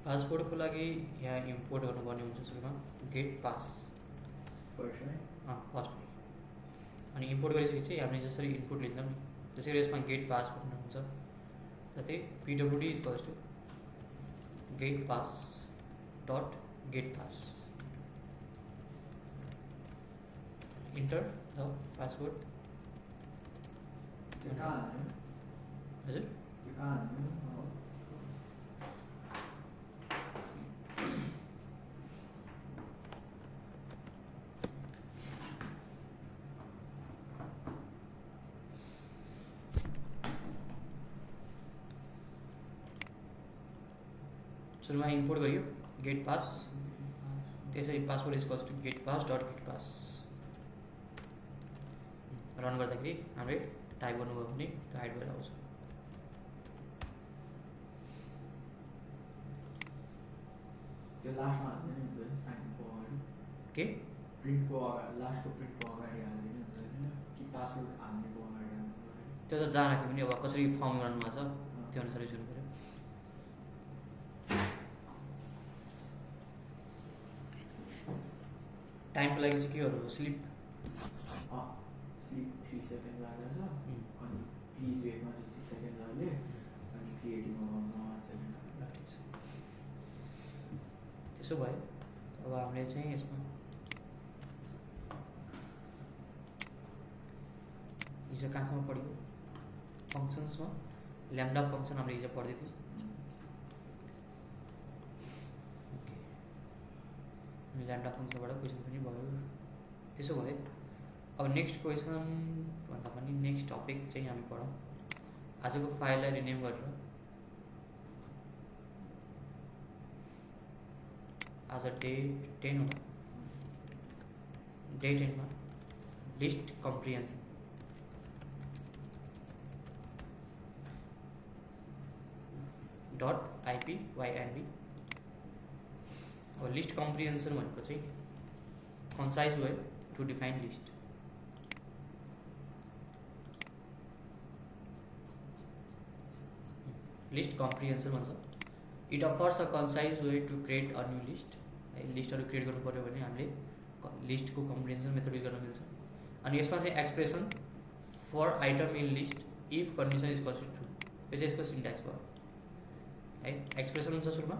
पासवर्डको लागि यहाँ इम्पोर्ट गर्नुपर्ने हुन्छ सुरुमा गेट पास फर्स्ट अनि इम्पोर्ट गरिसकेपछि हामीले जसरी इनपुट लिन्छौँ नि त्यसरी यसमा गेट पास भन्ने हुन्छ जस्तै pwd equals to get pass dot get pass enter the password हजुर सुरुमा इम्पोर्ट गरियो गेट पास त्यसरी password equals to get pass dot get pass run गर्दाखेरि हामीले टाइप गर्नुभयो भने त्यो हाइड भएर आउँछ त्यो लास्टमा हाल्दैन नि त्यो साइनको अगाडि के प्रिन्टको अगाडि लास्टको प्रिन्टको अगाडि हाल्दैन हुन्छ हैन कि पासवर्ड हाल्नेको अगाडि हाल्नु पर्यो त्यो त जहाँ राख्यो भने अब कसरी फर्म गर्नुभएको छ त्यो अनुसार गर्नु पर्यो टाइमको लागि चाहिँ के गर्नु स्लिप स्लिप 3 सेकेन्ड लाग्छ अनि प्लिज वेटमा चाहिँ 6 सेकेन्ड लाग्यो अनि क्रिएटिभमा गर्नु 1 सेकेन्ड ठिक छ त्यसो भए अब हामीले चाहिँ यसमा हिजो कहाँसम्म पढ्यो फङ्सन्समा ल्याम्डा फङ्सन हामीले हिजो पढ्दै थियौँ ओके अनि ल्याम्डा फङ्सनबाट क्वेसन पनि भयो त्यसो भए अब नेक्स्ट क्वेसन भन्दा पनि नेक्स्ट टपिक चाहिँ हामी पढौँ आजको फाइललाई रिनेम गरेर आज डे 10 होला डे 10 मा लिस्ट कम्प्रिहेन्सन .ipynb और लिस्ट कम्प्रिहेन्सन भनेको चाहिँ concise way to define list list comprehension भन्छ it offers a concise way to create a new list है लिस्टहरू क्रिएट गर्नु पर्यो भने हामीले लिस्टको कम्प्रिहेन्सन मेथड युज गर्न मिल्छ अनि यसमा चाहिँ expression for item in list if condition is equals to true यो चाहिँ यसको सिन्ट्याक्स भयो है एक्सप्रेसन हुन्छ सुरुमा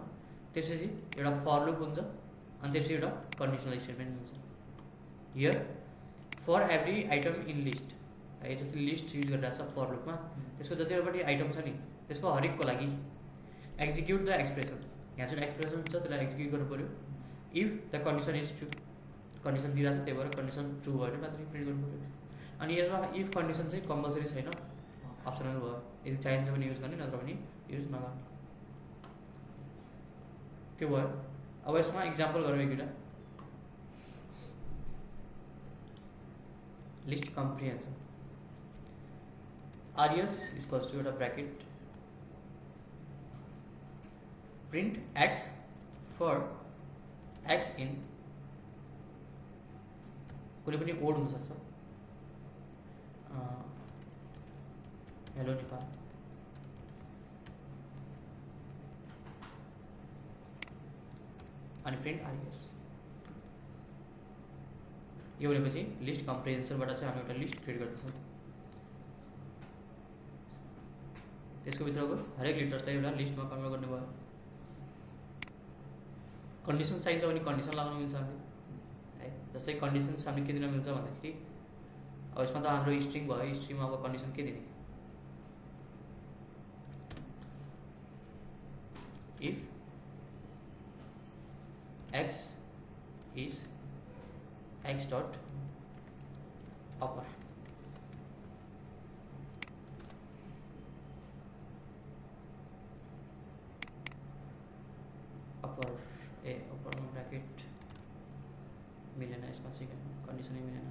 त्यसपछि एउटा फर लुप हुन्छ अनि त्यसपछि एउटा कन्डिसनल स्टेटमेन्ट हुन्छ here for every item in list है जस्तै लिस्ट युज गरिरहेको छ फर लुपमा त्यसको जतिवटा आइटम छ नि त्यसको हरेकको लागि एक्जिक्युट द एक्सप्रेसन यहाँ जुन एक्सप्रेसन छ त्यसलाई एक्जिक्युट गर्नु पऱ्यो if the condition is true condition दिइरहेको छ त्यही भएर कन्डिसन ट्रु भयो भने मात्रै प्रिन्ट गर्नु पऱ्यो अनि यसमा इफ कन्डिसन चाहिँ कम्पलसरी छैन अप्सनल भयो यदि चाहिन्छ भने युज गर्ने नत्र भने युज नगर्ने त्यो भयो अब यसमा इक्जाम्पल गरौँ एक दुईवटा list comprehension RS equals to एउटा bracket print x for x in कुनै पनि ओड हुनसक्छ हेलो नेपाल अनि प्रिन्ट आरएस यो भनेपछि लिस्ट कम्प्रिहेन्सनबाट चाहिँ हामी एउटा लिस्ट क्रिएट गर्दछौँ त्यसको भित्रको हरेक लिटर्सलाई एउटा लिस्टमा कन्भर्ट गर्नुभयो कन्डिसन चाहिन्छ भने कन्डिसन लगाउन मिल्छ हामीले है जस्तै कन्डिसन्स हामीले के दिन मिल्छ भन्दाखेरि अब यसमा त हाम्रो स्ट्रिङ भयो स्ट्रिङमा अब कन्डिसन के दिने if x is x dot upper upper bracket मिलेन यसमा चाहिँ कन्डिसनै मिलेन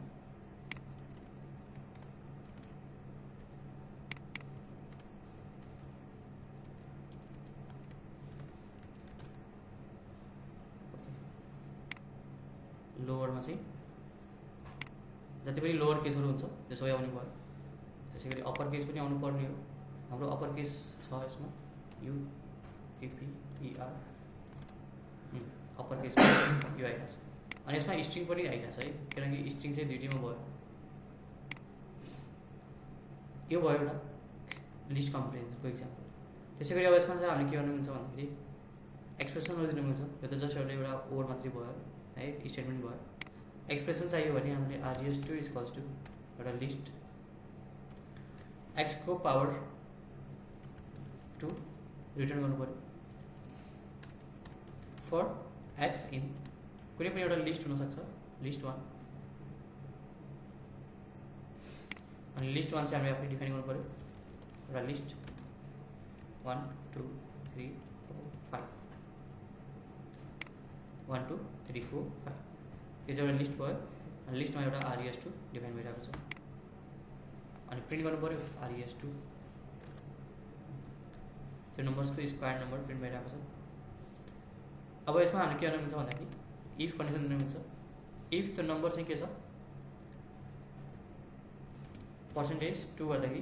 लोवरमा चाहिँ जति पनि लोवर केसहरू हुन्छ त्यो सबै आउनु भयो त्यसै गरी अप्पर केस पनि आउनु पर्ने हो हाम्रो अप्पर केस छ यसमा यु टिपी इआर अप्पर केसमा यो आइरहेको छ। अनि यसमा स्ट्रिङ पनि आइरहेको छ है, किनकि स्ट्रिङ चाहिँ दुईटैमा भयो। यो भयो एउटा लिस्ट कम्प्रिहेन्सनको इक्जाम्पल। त्यसै गरी अब यसमा चाहिँ हामीले के गर्नु मिल्छ भन्दाखेरि एक्सप्रेसनहरू दिनु मिल्छ। यो त जस्ट एउटा ओभर मात्रै भयो है, स्टेटमेन्ट भयो। एक्सप्रेसन चाहियो भने हामीले RES2 इक्वल्स टु एउटा लिस्ट x को पावर 2 रिटर्न गर्नु पर्यो फर x इन कुनै पनि एउटा लिस्ट हुनसक्छ, लिस्ट 1। अनि लिस्ट 1 चाहिँ हामीले आफै डिफाइन गर्नु पर्यो, एउटा लिस्ट 1 2 3 4 5 1 2 3 4 5 यो चाहिँ एउटा लिस्ट भयो। अनि लिस्टमा एउटा RES2 डिफाइन भइरहेको छ। अनि प्रिन्ट गर्नु पर्यो RES2, त्यो नम्बर्सको स्क्वायर नम्बर प्रिन्ट भइरहेको छ। अब यसमा हामीले के गर्नु मिल्छ भन्दाखेरि इफ कन्डिसन दिनु मिल्छ। इफ त्यो नम्बर चाहिँ के छ पर्सेन्टेज 2 गर्दाखेरि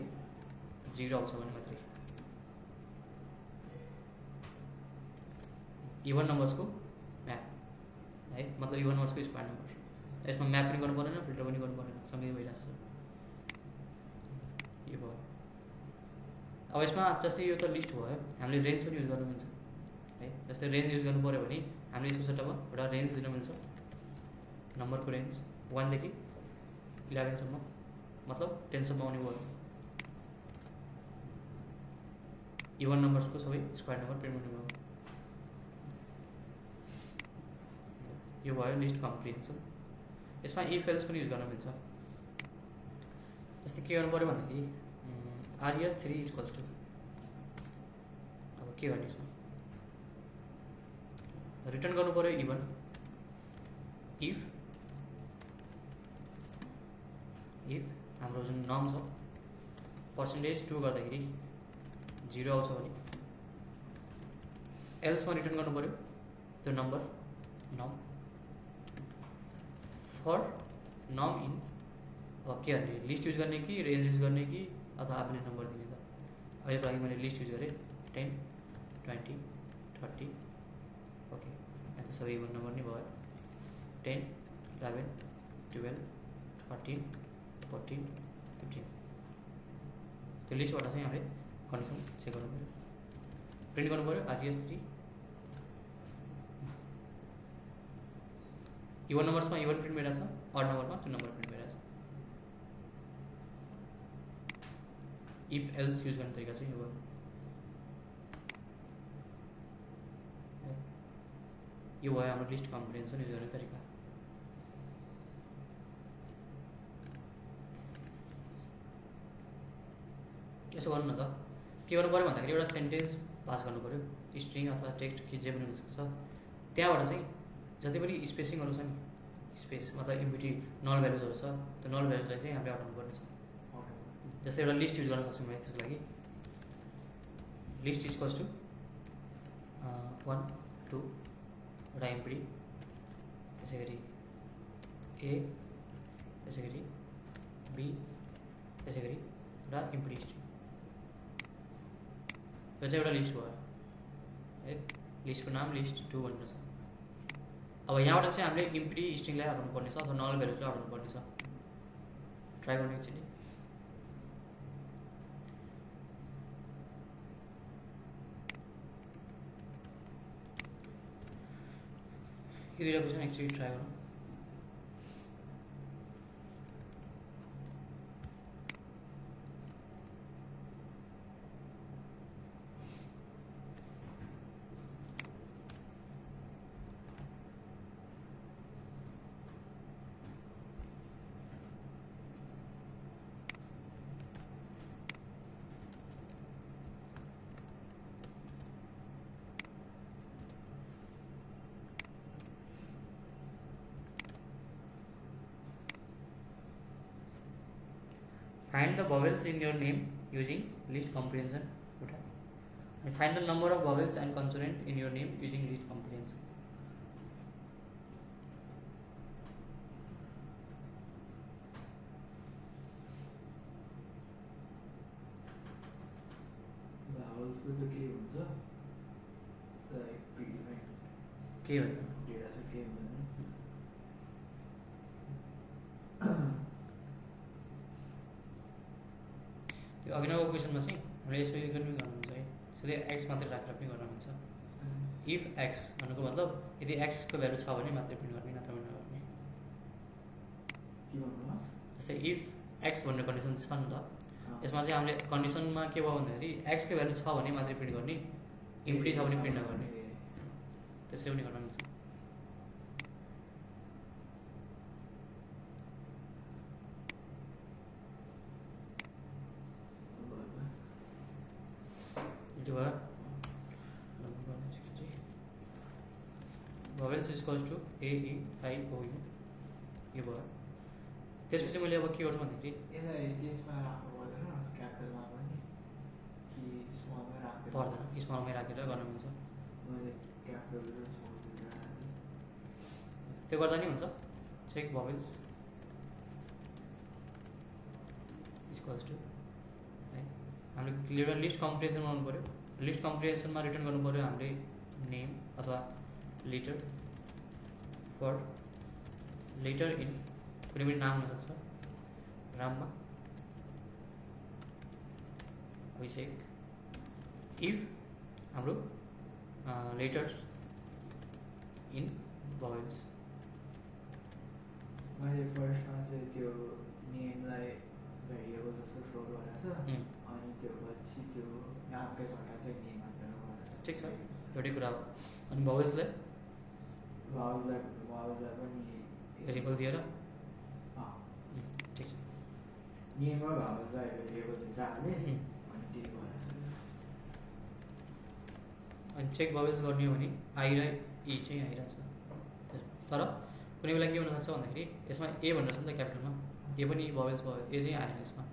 0 आउँछ भने मात्रै इभन नम्बर्सको म्याप है, मतलब इभन नम्बर्सको स्क्वायर नम्बर। यसमा म्याप पनि गर्नु पर्दैन, फिल्टर पनि गर्नु पर्दैन, सँगै भइरहेको छ। यो भयो। अब यसमा जस्तै यो त लिस्ट भयो, हामीले रेन्ज पनि युज गर्नु मिल्छ है। जस्तै रेन्ज युज गर्नु पऱ्यो भने हामीले यसको सट्टामा एउटा रेन्ज दिन मिल्छ, नम्बरको रेन्ज 1 देखि 11 सम्म, मतलब 10 सम्म आउने भयो। इभन नम्बर्सको सबै स्क्वायर नम्बर प्रिन्ट हुने भयो। यो भयो लिस्ट कम्प्रिहेन्सन। यसमा इफ एल्स पनि युज गर्न मिल्छ। जस्तै के गर्नु पऱ्यो भन्दाखेरि RES3 इक्वल्स टु, अब के गर्ने यसमा रिटर्न गर्नु पऱ्यो इभन इफ हाम्रो जुन नम छ पर्सेन्टेज 2 गर्दाखेरि 0 आउँछ भने एल्समा रिटर्न गर्नु पऱ्यो त्यो नम्बर नम फर नम इन। अब के गर्ने, लिस्ट युज गर्ने कि रेन्ज युज गर्ने कि अथवा आफूले नम्बर दिने त। अब यसको लागि मैले लिस्ट युज गरेँ 10 20 30 ओके, यहाँ त सबै इभन नम्बर नै भयो। 10 11 12 13 14 15 त्यो लिस्टबाट चाहिँ हामीले कन्डिसन चेक गर्नु पऱ्यो, प्रिन्ट गर्नु पऱ्यो RES3। इभन नम्बर्समा इभन प्रिन्ट भइरहेछ, अड नम्बरमा त्यो नम्बर प्रिन्ट भइरहेछ। इफ एल्स युज गर्ने तरिका चाहिँ यो भयो। यो भयो हाम्रो लिस्ट कम्प्रिहेन्सन युज गर्ने तरिका। यसो गर्नु न त, के गर्नु पऱ्यो भन्दाखेरि एउटा सेन्टेन्स पास गर्नु पऱ्यो, स्ट्रिङ अथवा टेक्स्ट के जे पनि हुनसक्छ। त्यहाँबाट चाहिँ जति पनि स्पेसिङहरू छ नि, स्पेस मतलब एम्बिटी नल भ्यालुजहरू छ, त्यो नल भ्यालुजलाई चाहिँ हामीले हटाउनु पर्ने छ। जस्तै एउटा लिस्ट युज गर्न सक्छौँ मैले त्यसको लागि लिस्ट इक्वल्स टु 1 2 एउटा एम्बिटी, त्यसै गरी ए, त्यसै गरी बी, त्यसै गरी एउटा एम्बिटी स्ट्रिङ। यो चाहिँ एउटा लिस्ट भयो है, लिस्टको नाम लिस्ट 2 भनेर छ। अब यहाँबाट चाहिँ हामीले एम्प्टी स्ट्रिङलाई हटाउनु पर्ने छ अथवा नल भ्यालुजलाई हटाउनु पर्ने छ। ट्राई गर्नु एकचोटि। यो दुईवटा क्वेसन एकचोटि ट्राई गरौँ। Find the vowels in your name using list comprehension. And find the number of vowels and consonant in your name using list comprehension. Vowels with the K हुन्छ, like predefined. के हो अघिल्लो क्वेसनमा चाहिँ हामीले यसरी पनि गर्न मिल्छ है, सिधै एक्स मात्रै राखेर पनि गर्न मिल्छ। इफ एक्स भन्नुको मतलब यदि एक्सको भ्यालु छ भने मात्रै प्रिन्ट गर्ने, नत्र भने नगर्ने। के भन्नु? जस्तै इफ एक्स भन्ने कन्डिसन छ नि त, यसमा चाहिँ हामीले कन्डिसनमा के भयो भन्दाखेरि एक्सको भ्यालु छ भने मात्रै प्रिन्ट गर्ने, इम्प्टी छ भने प्रिन्ट नगर्ने, त्यसरी पनि गर्न मिल्छ। जो भयो vowels is equals to A E I O U, यो भयो। त्यसपछि मैले अब के गर्छु भन्दाखेरि यसलाई त्यसमा राख्नु पर्दैन, क्यापिटलमा पनि कि स्मलमै राख्नु पर्दैन, स्मलमै राखेर गर्न मिल्छ। मैले क्यापिटल र स्मल राखेँ, त्यो गर्दा नि हुन्छ। चेक vowels इक्वल्स टु है, हामीले क्लियर लिस्ट कम्प्रिहेन्सन बनाउनु पऱ्यो। लिस्ट कम्प्रिहेन्सनमा रिटर्न गर्नु पऱ्यो हामीले नेम अथवा लेटर फर लेटर इन कुनै पनि नाम हुनसक्छ, राममा अभिषेक। इफ हाम्रो लेटर्स इन vowels, मैले फर्स्टमा चाहिँ त्यो नेमलाई भेरिएबल जस्तो स्टोर गरेको छ, अनि त्यो पछि त्यो नामकै छोटा चाहिँ नेम हालेर गरेको छ। ठिक छ, एउटै कुरा हो। अनि vowelsलाई भाउजलाई पनि भेरिएबल दिएर ठिक छ, नेम र भाउजलाई भेरिएबल दिएर हालेँ, अनि त्यही भएर। अनि चेक vowels गर्ने हो भने आई र ई चाहिँ आइरहेछ, तर कुनै बेला के हुनसक्छ भन्दाखेरि यसमा ए भनेर छ नि त क्यापिटलमा, ए पनि vowels भयो, ए चाहिँ आएन यसमा।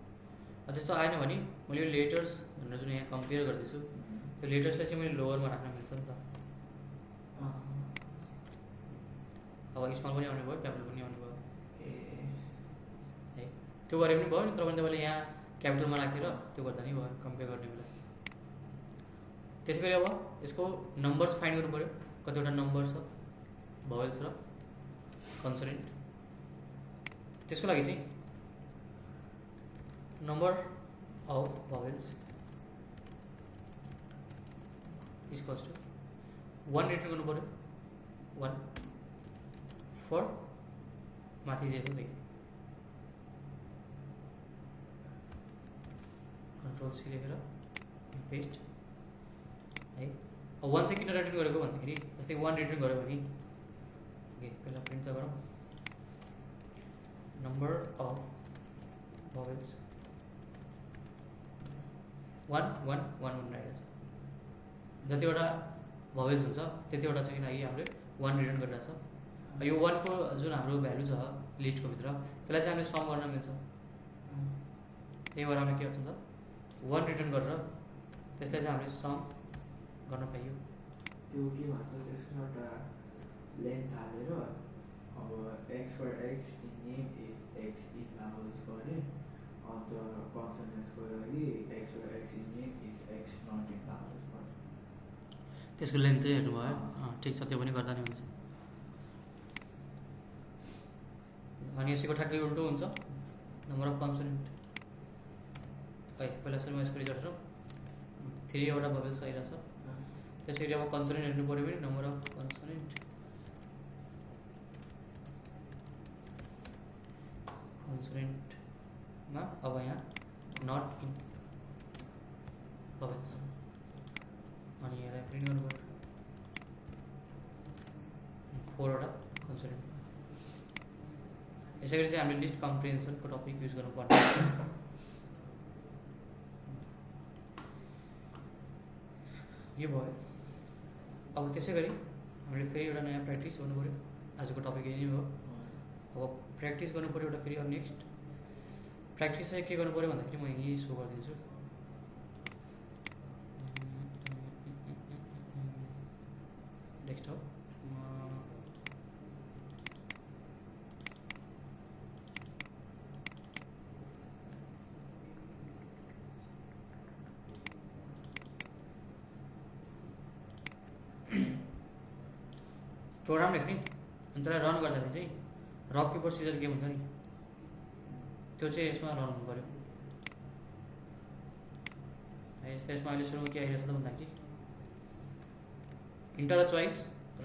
त्यस्तो आएन भने मैले यो लेटर्स भनेर जुन यहाँ कम्पेयर गर्दैछु, त्यो लेटर्सलाई चाहिँ मैले लोवरमा राख्न मिल्छ नि त। अब स्मल पनि आउने भयो, क्यापिटल पनि आउने भयो है, त्यो गरे पनि भयो नि। तर भने तपाईँले यहाँ क्यापिटलमा राखेर त्यो गर्दा नि भयो कम्पेयर गर्ने बेला। त्यसै गरी अब यसको नम्बर्स फाइन्ड गर्नु पऱ्यो, कतिवटा नम्बर छ vowels र कन्सोनेन्ट। त्यसको लागि चाहिँ number of vowels equals to 1 return गर्नु पऱ्यो, 1 फर माथि जे छ त्यही, कन्ट्रोल सी लेखेर पेस्ट है। अब 1 चाहिँ किन रिटर्न गरेको भन्दाखेरि जस्तै 1 रिटर्न गऱ्यो भने ओके पहिला प्रिन्ट त गरौँ, नम्बर अफ vowels 1 1 1 1 आइरहेछ। जतिवटा vowels हुन्छ त्यतिवटा चाहिँ लागि हामीले 1 रिटर्न गरिरहेछ। यो 1 को जुन हाम्रो भ्यालु छ लिस्टको भित्र त्यसलाई चाहिँ हामीले सम गर्न मिल्छ। त्यही भएर हामीले के गर्छौँ त 1 रिटर्न गरेर त्यसलाई चाहिँ हामीले सम गर्न पाइयो। त्यो के भन्छ त्यसको एउटा लेन्थ हालेर अब x for x in name if x in vowels गरेँ, अन्त कन्सोनेन्ट्सको लागि x for x in name if x not in vowels गरेँ। त्यसको लेन्थ चाहिँ हेर्नुभयो, ठिक छ, त्यो पनि गर्दा नि हुन्छ। अनि यसको ठ्याक्कै उल्टो हुन्छ, नम्बर अफ कन्सोनेन्ट है। पहिला सुरुमा यसको रिजल्ट हेरौँ, 3 वटा vowels आइरहेछ। त्यसरी अब कन्सोनेन्ट हेर्नु पऱ्यो भने नम्बर अफ कन्सोनेन्टमा अब यहाँ नट इन vowels, अनि यसलाई प्रिन्ट गर्नु पऱ्यो 4 वटा कन्सोनेन्ट। यसै गरी चाहिँ हामीले लिस्ट कम्प्रिहेन्सनको टपिक युज गर्नुपर्ने। यो भयो। अब त्यसै गरी हामीले फेरि एउटा नयाँ प्र्याक्टिस गर्नु पऱ्यो। आजको टपिक यही नै हो। अब प्र्याक्टिस गर्नु पऱ्यो एउटा फेरि। अब नेक्स्ट प्र्याक्टिस चाहिँ के गर्नु पऱ्यो भन्दाखेरि म यही सो गरिदिन्छु। डेस्कटप प्रोग्राम लेख्ने अनि त्यसलाई रन गर्दाखेरि चाहिँ रक पेपर सिजर गेम हुन्छ नि, त्यो चाहिँ यसमा रन हुनु पऱ्यो। त्यसमा अहिले सुरुमा के आइरहेछ त भन्दाखेरि enter a choice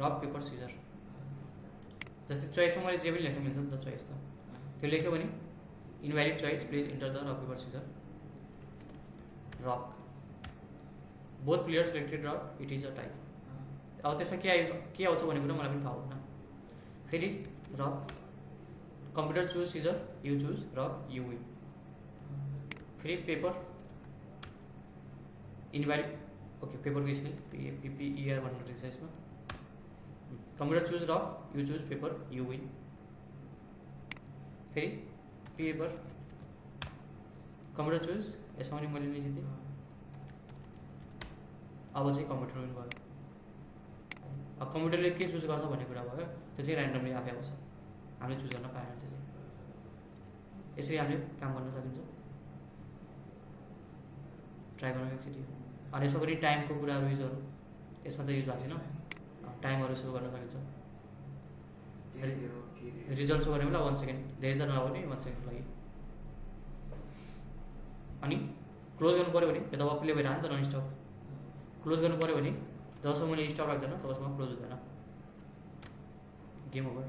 rock paper scissor. जस्तै चोइसमा मैले जे पनि लेख्न मिल्छ नि त चोइस त, त्यो लेख्यो भने invalid choice please enter the rock paper scissor rock, both player selected rock, it is a tie. अब त्यसमा के आउँछ भन्ने कुरा मलाई पनि थाहा हुँदैन। फेरि rock, computer choose scissor, you choose rock, you win. फेरि पेपर इनभ्यालिड, ओके पेपरको स्पेलिङ PPER भन्नु रहेछ यसमा। Computer choose rock, you choose paper, you win. फेरि पेपर कम्प्युटर चुज, यसमा पनि मैले नै जितेँ। अब चाहिँ कम्प्युटर विन भयो। अब कम्प्युटरले के चुज गर्छ भन्ने कुरा भयो, त्यो चाहिँ ऱ्यान्डमली आफै आउँछ, हामीले चुज गर्न पाएन। त्यो चाहिँ यसरी हामीले काम गर्न सकिन्छ। ट्राई गर्नु एकचोटि। अनि यसमा पनि टाइमको कुराहरू युजहरू यसमा त युज भएको छैन, टाइमहरू सो गर्न सकिन्छ। रिजल्ट सो गर्ने बेला 1 सेकेन्ड, धेरै त नभए पनि 1 सेकेन्डको लागि। अनि क्लोज गर्नु पऱ्यो भने यो त प्ले भइरहन्छ नि त नन स्टप। क्लोज गर्नु पऱ्यो भने जबसम्म मैले स्टप राख्दैन तबसम्म क्लोज हुँदैन, गेम ओभर।